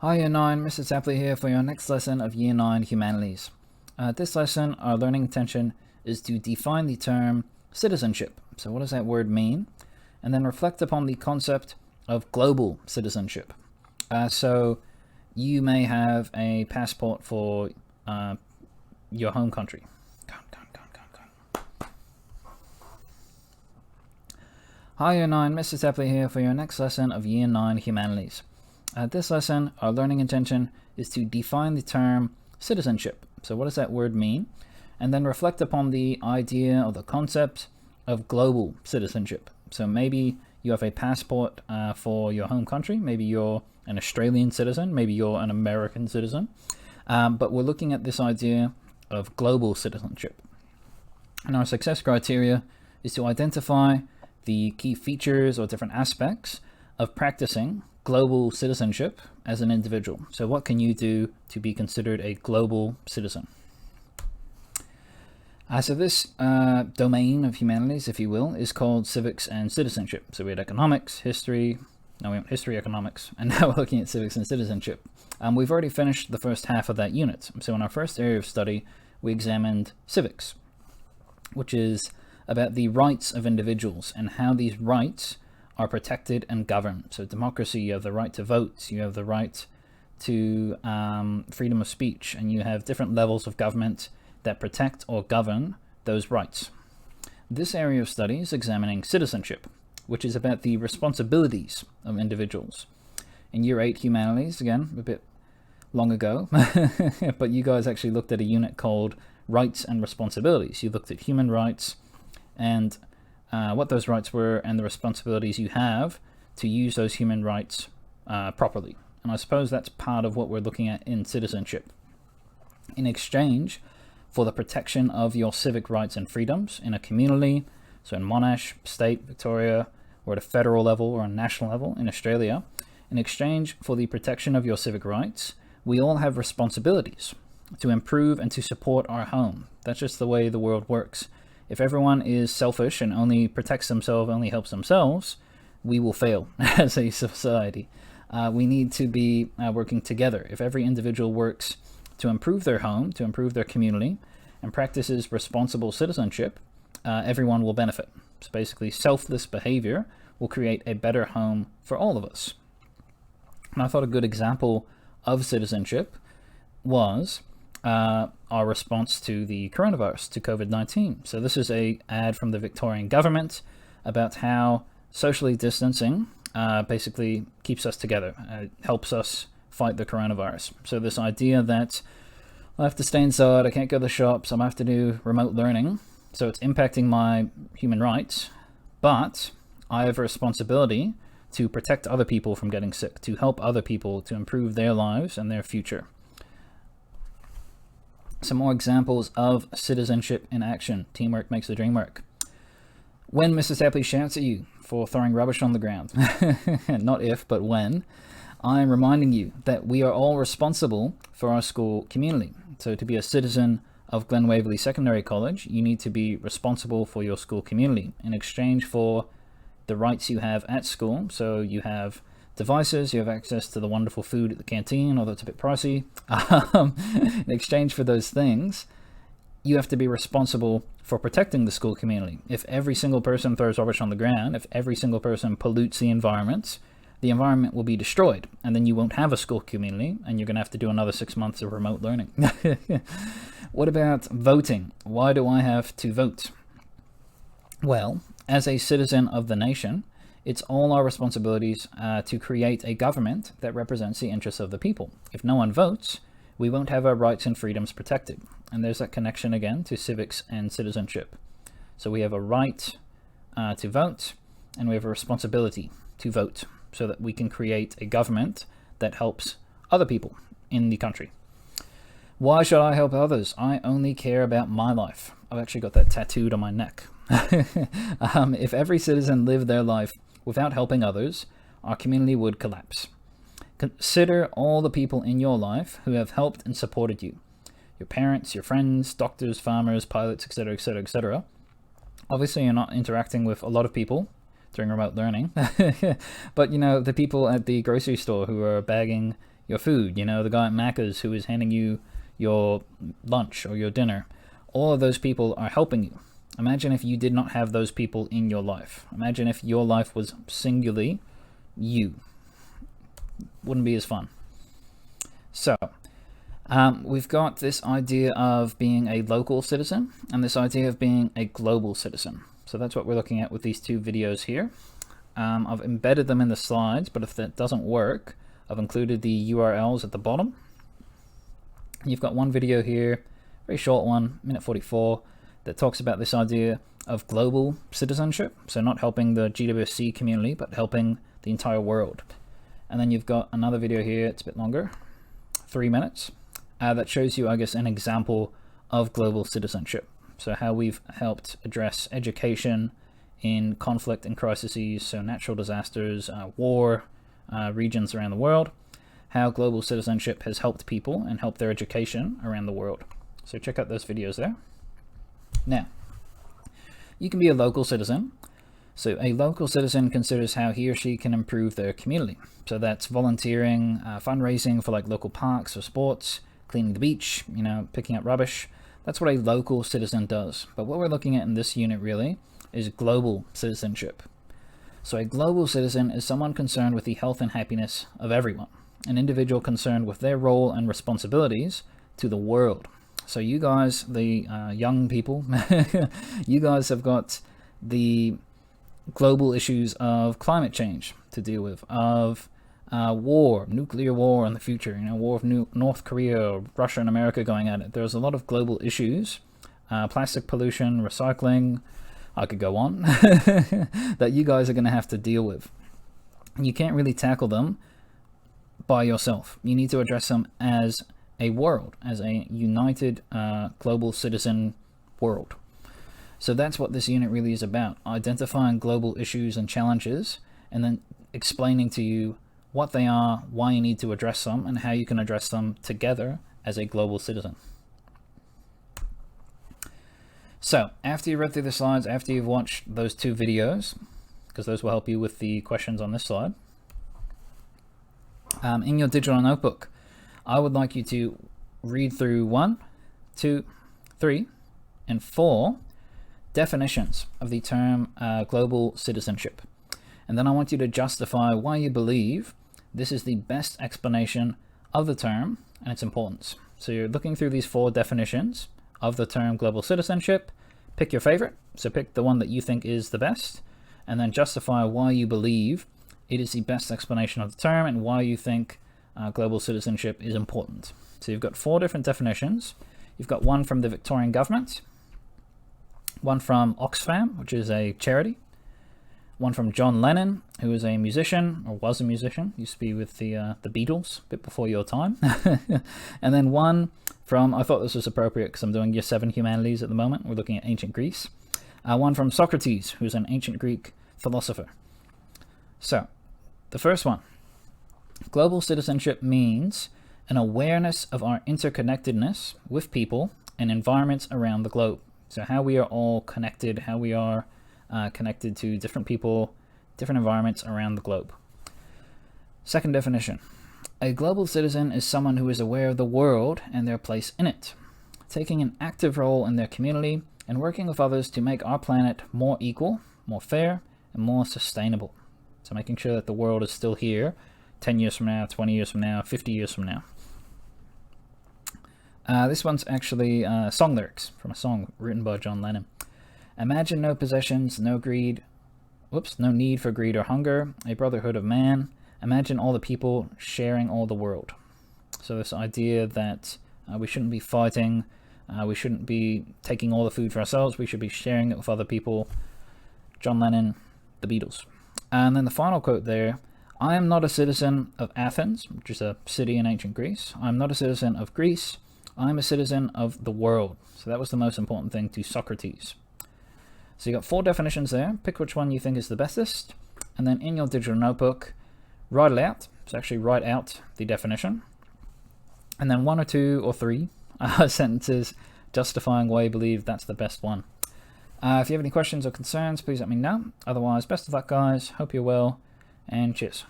Hi Year 9, Mr. Tapley here for your next lesson of Year 9 Humanities. This lesson, our learning intention is to define the term citizenship. So what does that word mean? And then reflect upon the concept of global citizenship. So you may have a passport for your home country. Hi Year 9, Mr. Tapley here for your next lesson of Year 9 Humanities. This lesson, our learning intention is to define the term citizenship. So what does that word mean? And then reflect upon the idea or the concept of global citizenship. So maybe you have a passport for your home country. Maybe you're an Australian citizen. Maybe you're an American citizen. But we're looking at this idea of global citizenship. And our success criteria is to identify the key features or different aspects of practicing global citizenship as an individual. So what can you do to be considered a global citizen? So this domain of humanities, if you will, is called civics and citizenship. So we had economics, history, now we have history, economics, and now we're looking at civics and citizenship. We've already finished the first half of that unit. So in our first area of study, we examined civics, which is about the rights of individuals and how these rights are protected and governed. So democracy, you have the right to vote, you have the right to freedom of speech, and you have different levels of government that protect or govern those rights. This area of study is examining citizenship, which is about the responsibilities of individuals. In Year 8 Humanities, again, a bit long ago, but you guys actually looked at a unit called Rights and Responsibilities. You looked at human rights and what those rights were and the responsibilities you have to use those human rights properly. And I suppose that's part of what we're looking at in citizenship. In exchange for the protection of your civic rights and freedoms in a community, so in Monash, state, Victoria, or at a federal level or a national level in Australia, in exchange for the protection of your civic rights, we all have responsibilities to improve and to support our home. That's just the way the world works. If everyone is selfish and only protects themselves, only helps themselves, we will fail as a society. We need to be working together. If every individual works to improve their home, to improve their community, and practices responsible citizenship, everyone will benefit. So basically, selfless behavior will create a better home for all of us. And I thought a good example of citizenship was our response to the coronavirus, to COVID-19. So this is an ad from the Victorian government about how socially distancing basically keeps us together, helps us fight the coronavirus. So this idea that I have to stay inside, I can't go to the shops, I have to do remote learning, so it's impacting my human rights, but I have a responsibility to protect other people from getting sick, to help other people to improve their lives and their future. Some more examples of citizenship in action. Teamwork makes the dream work. When Mr. Tapley shouts at you for throwing rubbish on the ground, not if, but when, I'm reminding you that we are all responsible for our school community. So to be a citizen of Glen Waverley Secondary College, you need to be responsible for your school community in exchange for the rights you have at school. So you have devices, you have access to the wonderful food at the canteen, although it's a bit pricey. In exchange for those things, you have to be responsible for protecting the school community. If every single person throws rubbish on the ground, if every single person pollutes the environment will be destroyed, and then you won't have a school community, and you're going to have to do another 6 months of remote learning. What about voting? Why do I have to vote? Well, as a citizen of the nation, it's all our responsibilities to create a government that represents the interests of the people. If no one votes, we won't have our rights and freedoms protected. And there's that connection again to civics and citizenship. So we have a right to vote, and we have a responsibility to vote so that we can create a government that helps other people in the country. Why should I help others? I only care about my life. I've actually got that tattooed on my neck. If every citizen lived their life without helping others, our community would collapse. Consider all the people in your life who have helped and supported you. Your parents, your friends, doctors, farmers, pilots, etc., etc., etc. Obviously, you're not interacting with a lot of people during remote learning, but the people at the grocery store who are bagging your food, you know, the guy at Macca's who is handing you your lunch or your dinner. All of those people are helping you. Imagine if you did not have those people in your life. Imagine if your life was singularly you. Wouldn't be as fun. So, we've got this idea of being a local citizen and this idea of being a global citizen. So that's what we're looking at with these two videos here. I've embedded them in the slides, but if that doesn't work, I've included the URLs at the bottom. You've got one video here, very short one, minute 44, that talks about this idea of global citizenship. So not helping the GWC community, but helping the entire world. And then you've got another video here, it's a bit longer, 3 minutes, that shows you, I guess, an example of global citizenship. So how we've helped address education in conflict and crises, so natural disasters, war, regions around the world, how global citizenship has helped people and helped their education around the world. So check out those videos there. Now, you can be a local citizen. So a local citizen considers how he or she can improve their community. So that's volunteering, fundraising for like local parks or sports, cleaning the beach, you know, picking up rubbish. That's what a local citizen does. But what we're looking at in this unit really is global citizenship. So a global citizen is someone concerned with the health and happiness of everyone, an individual concerned with their role and responsibilities to the world. So you guys, the young people, you guys have got the global issues of climate change to deal with, of war, nuclear war in the future, you know, war of North Korea, or Russia and America going at it. There's a lot of global issues, plastic pollution, recycling, I could go on, that you guys are going to have to deal with. You can't really tackle them by yourself. You need to address them as a world, as a united global citizen world. So that's what this unit really is about, identifying global issues and challenges, and then explaining to you what they are, why you need to address them, and how you can address them together as a global citizen. So after you read through the slides, after you've watched those two videos, because those will help you with the questions on this slide, in your digital notebook, I would like you to read through 1, 2, 3, and 4 definitions of the term global citizenship. And then I want you to justify why you believe this is the best explanation of the term and its importance. So you're looking through these 4 definitions of the term global citizenship. Pick your favorite, so pick the one that you think is the best, and then justify why you believe it is the best explanation of the term and why you think global citizenship is important. So you've got 4 different definitions. You've got one from the Victorian government, one from Oxfam, which is a charity, one from John Lennon, who is a musician, or was a musician, used to be with the Beatles, a bit before your time, and then one from, I thought this was appropriate because I'm doing Year 7 Humanities at the moment, we're looking at ancient Greece, one from Socrates, who's an ancient Greek philosopher. So, the first one, global citizenship means an awareness of our interconnectedness with people and environments around the globe. So how we are all connected, how we are connected to different people, different environments around the globe. Second definition, a global citizen is someone who is aware of the world and their place in it, taking an active role in their community and working with others to make our planet more equal, more fair, and more sustainable. So making sure that the world is still here 10 years from now, 20 years from now, 50 years from now. This one's actually song lyrics from a song written by John Lennon. Imagine no possessions, no greed, no need for greed or hunger, a brotherhood of man. Imagine all the people sharing all the world. So this idea that we shouldn't be fighting, we shouldn't be taking all the food for ourselves, we should be sharing it with other people. John Lennon, the Beatles. And then the final quote there, I am not a citizen of Athens, which is a city in ancient Greece. I am not a citizen of Greece. I am a citizen of the world. So that was the most important thing to Socrates. So you got 4 definitions there. Pick which one you think is the bestest. And then in your digital notebook, write it out. So actually write out the definition. And then 1 or 2 or 3 sentences justifying why you believe that's the best one. If you have any questions or concerns, please let me know. Otherwise, best of luck, guys. Hope you're well, and cheers.